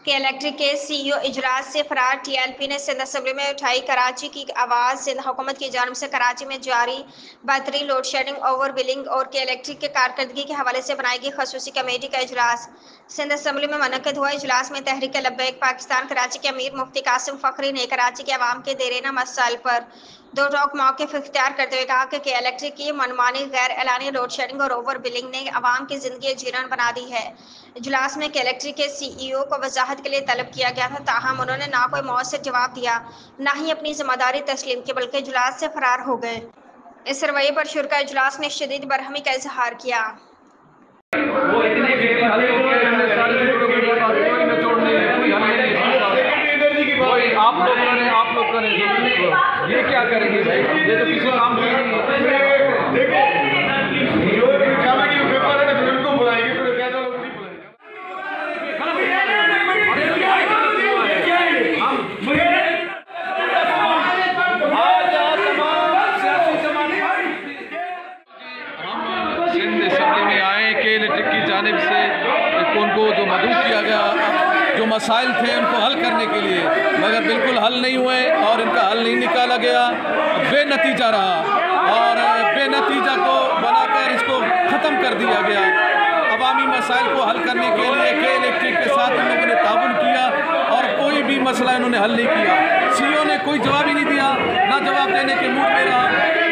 के इलेक्ट्रिक के सीईओ इजलास से फरार। टीएलपी ने सिंध असम्बली में उठाई कराची की आवाज। सिंध हुकूमत की जानिब से कराची में जारी बदतरी, लोड शेडिंग, ओवर बिलिंग और के इलेक्ट्रिक के कारकर्दगी के हवाले से बनाई गई खसूसी कमेटी का इजलास सिंध असम्बली में मुनक्किद हुआ। इजलास में तहरीक लब्बैक पाकिस्तान कराची के अमीर मुफ्ती कासिम फखरी ने कराची के अवाम के देरीना मसाइल पर दो टोक मौक़िफ़ इख्तियार करते हुए कहा कि इलेक्ट्रिक की मनमानी, गैर एलानी लोड शेडिंग और ओवर बिलिंग ने अवाम की जिंदगी जीरण बना दी है। इजलास में के इलेक्ट्रिक के सीईओ को वजाहत के लिए तलब किया गया था, ताहम उन्होंने ना कोई मौसर जवाब दिया, ना ही अपनी जिम्मेदारी तस्लीम की, बल्कि इजलास से फरार हो गए। इस रवैये पर शुरा इजलास ने शदीद बरहमी का इजहार किया। वो इतने सारे आप लोग करें ये क्या करेंगे भाई? ये तो किसी काम की नहीं इलेक्ट्रिक की जानिब से उनको जो मदऊ किया गया, जो मसाइल थे उनको हल करने के लिए, मगर बिल्कुल हल नहीं हुए और इनका हल नहीं निकाला गया, बेनतीजा रहा और बेनतीजा को बनाकर इसको ख़त्म कर दिया गया। अवामी मसाइल को हल करने के लिए के इलेक्ट्रिक के साथ इन लोगों ने ताउन किया और कोई भी मसला इन्होंने हल नहीं किया। सीईओ ने कोई जवाब ही नहीं दिया, ना जवाब देने के मूड में रहा।